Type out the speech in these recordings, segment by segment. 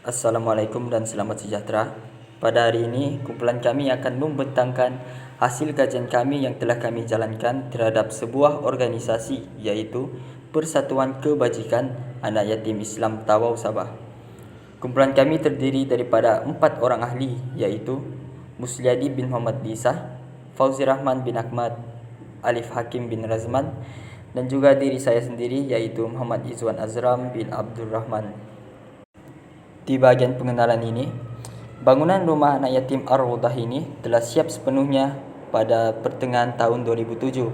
Assalamualaikum dan selamat sejahtera. Pada hari ini, kumpulan kami akan membentangkan hasil kajian kami yang telah kami jalankan terhadap sebuah organisasi, iaitu Persatuan Kebajikan Anak Yatim Islam Tawau Sabah. Kumpulan kami terdiri daripada 4 orang ahli, iaitu Musliadi bin Muhammad Disah, Fauzi Rahman bin Ahmad, Alif Hakim bin Razman, dan juga diri saya sendiri, iaitu Muhammad Izwan Azram bin Abdul Rahman. Di bahagian pengenalan ini, bangunan rumah anak yatim Ar-Rodah ini telah siap sepenuhnya pada pertengahan tahun 2007.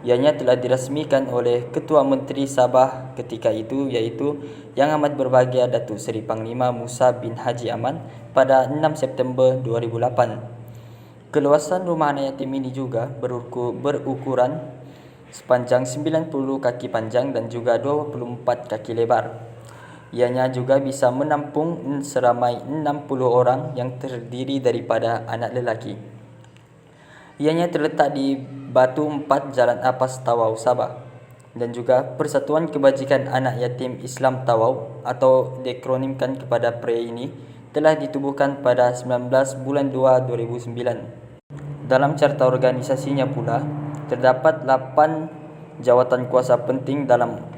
Ianya telah dirasmikan oleh Ketua Menteri Sabah ketika itu, iaitu Yang Amat Berbahagia Datuk Seri Panglima Musa bin Haji Aman pada 6 September 2008. Keluasan rumah anak yatim ini juga berukuran sepanjang 90 kaki panjang dan juga 24 kaki lebar. Ianya juga bisa menampung seramai 60 orang yang terdiri daripada anak lelaki. Ianya terletak di Batu 4 Jalan Apas Tawau, Sabah. Dan juga Persatuan Kebajikan Anak Yatim Islam Tawau atau diakronimkan kepada PRE ini telah ditubuhkan pada 19 bulan 2 2009. Dalam carta organisasinya pula terdapat 8 jawatan kuasa penting dalam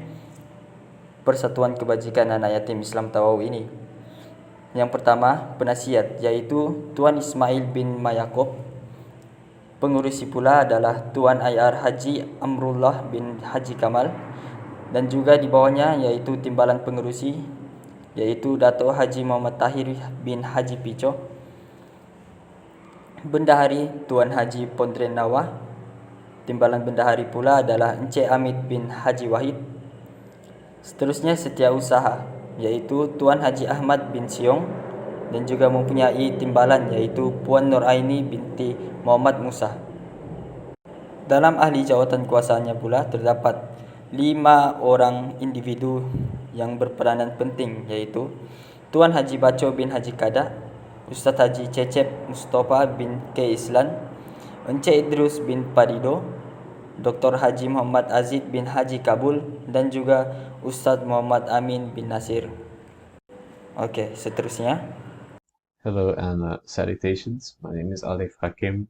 Persatuan Kebajikan Anak Yatim Islam Tawau ini. Yang pertama, penasihat, iaitu Tuan Ismail bin Mayakob. Pengurusi pula adalah Tuan IR Haji Amrullah bin Haji Kamal. Dan juga di bawahnya iaitu timbalan pengurusi, iaitu Datuk Haji Muhammad Tahir bin Haji Picho. Bendahari Tuan Haji Pondren Nawah. Timbalan bendahari pula adalah Encik Hamid bin Haji Wahid. Seterusnya setiausaha, iaitu Tuan Haji Ahmad bin Siong, dan juga mempunyai timbalan iaitu Puan Nur Aini binti Muhammad Musa. Dalam ahli jawatan kuasaannya pula terdapat 5 orang individu yang berperanan penting, iaitu Tuan Haji Baco bin Haji Kada, Ustaz Haji Cecep Mustafa bin K. Islan, Encik Idrus bin Padido, Dr. Haji Muhammad Aziz bin Haji Kabul, dan juga Ustaz Muhammad Amin bin Nasir. Okey, seterusnya. Hello and salutations. My name is Alif Hakim.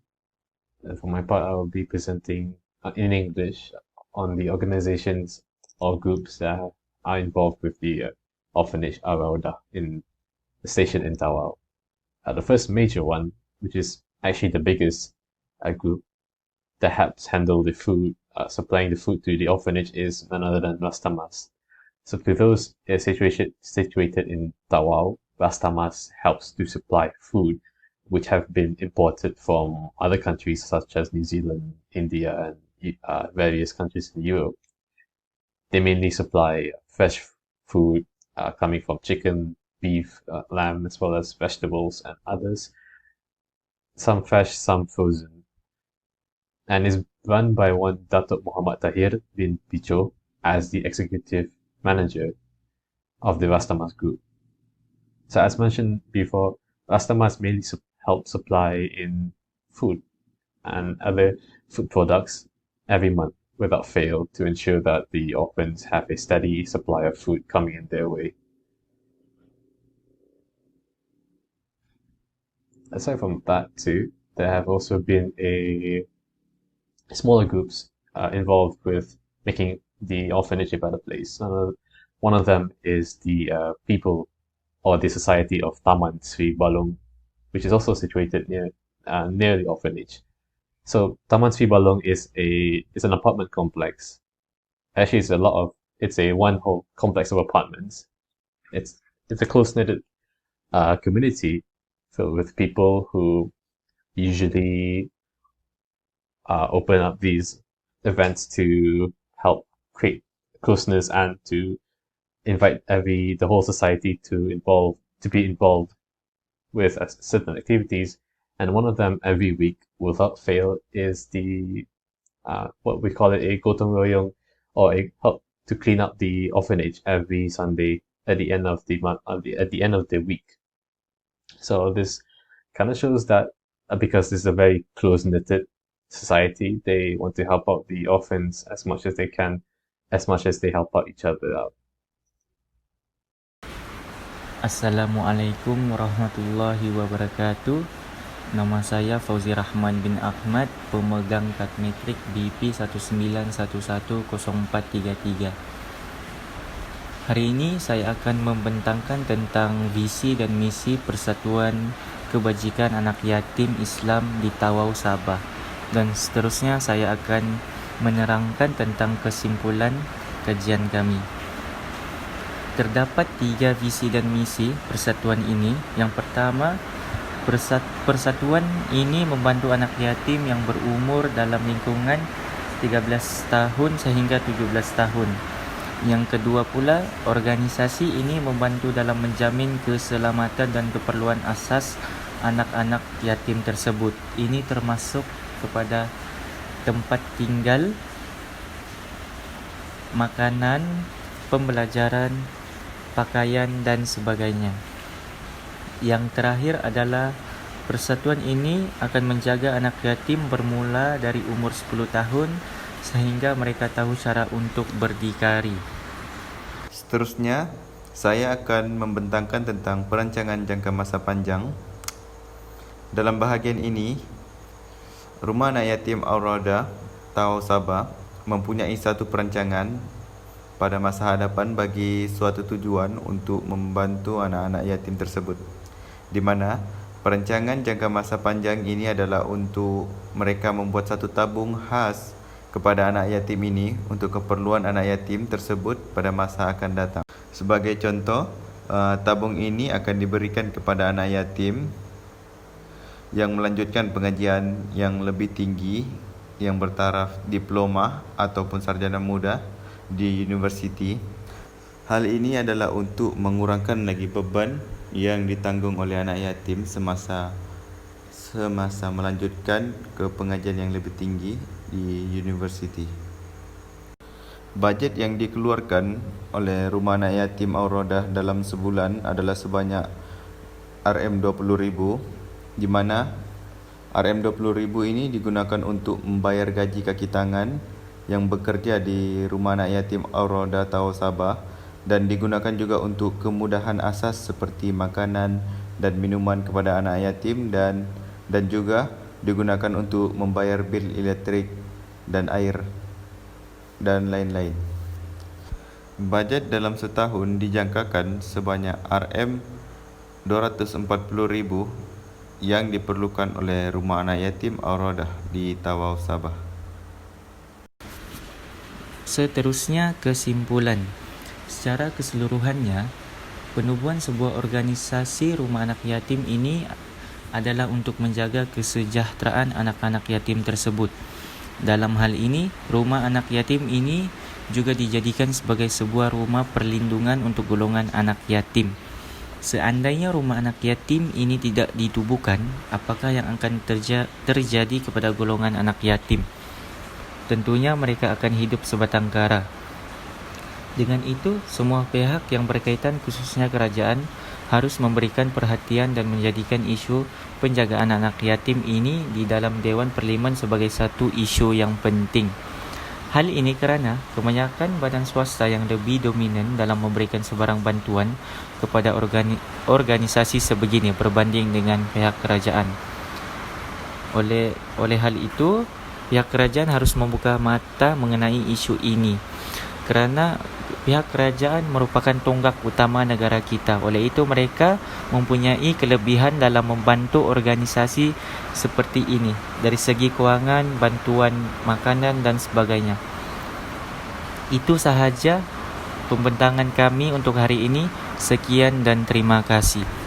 And for my part, I will be presenting in English on the organizations or groups that are involved with the orphanage Aroda in the station in Tawau. The first major one, which is actually the biggest group that helps handle the food, supplying the food to the orphanage, is none other than Rastamas. So for those situated in Tawau, Rastamas helps to supply food which have been imported from other countries such as New Zealand, India, and various countries in Europe. They mainly supply fresh food coming from chicken, beef, lamb, as well as vegetables and others. Some fresh, some frozen. And is run by one Datuk Muhammad Tahir bin Picho as the executive manager of the Rastamas group. So as mentioned before, Rastamas mainly help supply in food and other food products every month without fail to ensure that the orphans have a steady supply of food coming in their way. Aside from that too, there have also been smaller groups involved with making the orphanage a better place. One of them is the people or the Society of Taman Sri Balong, which is also situated near the orphanage. So Taman Sri Balong is an apartment complex. Actually, it's a one whole complex of apartments. It's a close knitted community filled with people who usually open up these events to help create closeness and to invite the whole society to be involved with certain activities. And one of them every week, without fail, is the what we call it a gotong royong, or a help to clean up the orphanage every Sunday at the end of the month, at the end of the week. So this kind of shows that because this is a very close-knitted society, they want to help out the orphans as much as they can, as much as they help out each other out. Assalamualaikum warahmatullahi wabarakatuh. Nama saya Fauzi Rahman bin Ahmad, pemegang kad metrik BP 19110433. Hari ini saya akan membentangkan tentang visi dan misi Persatuan Kebajikan Anak Yatim Islam di Tawau, Sabah. Dan seterusnya saya akan menerangkan tentang kesimpulan kajian kami. Terdapat 3 visi dan misi persatuan ini. Yang pertama, persatuan ini membantu anak yatim yang berumur dalam lingkungan 13 tahun sehingga 17 tahun. Yang kedua pula, organisasi ini membantu dalam menjamin keselamatan dan keperluan asas anak-anak yatim tersebut. Ini termasuk kepada tempat tinggal, makanan, pembelajaran, pakaian dan sebagainya. Yang terakhir adalah persatuan ini akan menjaga anak yatim bermula dari umur 10 tahun sehingga mereka tahu cara untuk berdikari. Seterusnya, saya akan membentangkan tentang perancangan jangka masa panjang. Dalam bahagian ini, Rumah Anak Yatim Al-Raudah Tawau, Sabah mempunyai satu perancangan pada masa hadapan bagi suatu tujuan untuk membantu anak-anak yatim tersebut, di mana perancangan jangka masa panjang ini adalah untuk mereka membuat satu tabung khas kepada anak yatim ini untuk keperluan anak yatim tersebut pada masa akan datang. Sebagai contoh, tabung ini akan diberikan kepada anak yatim yang melanjutkan pengajian yang lebih tinggi yang bertaraf diploma ataupun sarjana muda di universiti. Hal ini adalah untuk mengurangkan lagi beban yang ditanggung oleh anak yatim semasa melanjutkan ke pengajian yang lebih tinggi di universiti. Bajet yang dikeluarkan oleh Rumah Anak Yatim Al-Raudah dalam sebulan adalah sebanyak RM20,000, di mana RM20,000 ini digunakan untuk membayar gaji kaki tangan yang bekerja di Rumah Anak Yatim Al-Raudah Tawau, Sabah, dan digunakan juga untuk kemudahan asas seperti makanan dan minuman kepada anak yatim dan juga digunakan untuk membayar bil elektrik dan air dan lain-lain. Bajet dalam setahun dijangkakan sebanyak RM240,000 yang diperlukan oleh Rumah Anak Yatim Al-Raudah di Tawau, Sabah. Seterusnya, kesimpulan. Secara keseluruhannya, penubuhan sebuah organisasi rumah anak yatim ini adalah untuk menjaga kesejahteraan anak-anak yatim tersebut. Dalam hal ini, rumah anak yatim ini juga dijadikan sebagai sebuah rumah perlindungan untuk golongan anak yatim. Seandainya rumah anak yatim ini tidak ditubuhkan, apakah yang akan terjadi kepada golongan anak yatim? Tentunya mereka akan hidup sebatang kara. Dengan itu, semua pihak yang berkaitan, khususnya kerajaan, harus memberikan perhatian dan menjadikan isu penjagaan anak yatim ini di dalam Dewan Parlimen sebagai satu isu yang penting. Hal ini kerana kebanyakan badan swasta yang lebih dominan dalam memberikan sebarang bantuan kepada organisasi sebegini berbanding dengan pihak kerajaan. Oleh hal itu, pihak kerajaan harus membuka mata mengenai isu ini kerana pihak kerajaan merupakan tonggak utama negara kita. Oleh itu mereka mempunyai kelebihan dalam membantu organisasi seperti ini dari segi kewangan, bantuan makanan dan sebagainya. Itu sahaja pembentangan kami untuk hari ini. Sekian dan terima kasih.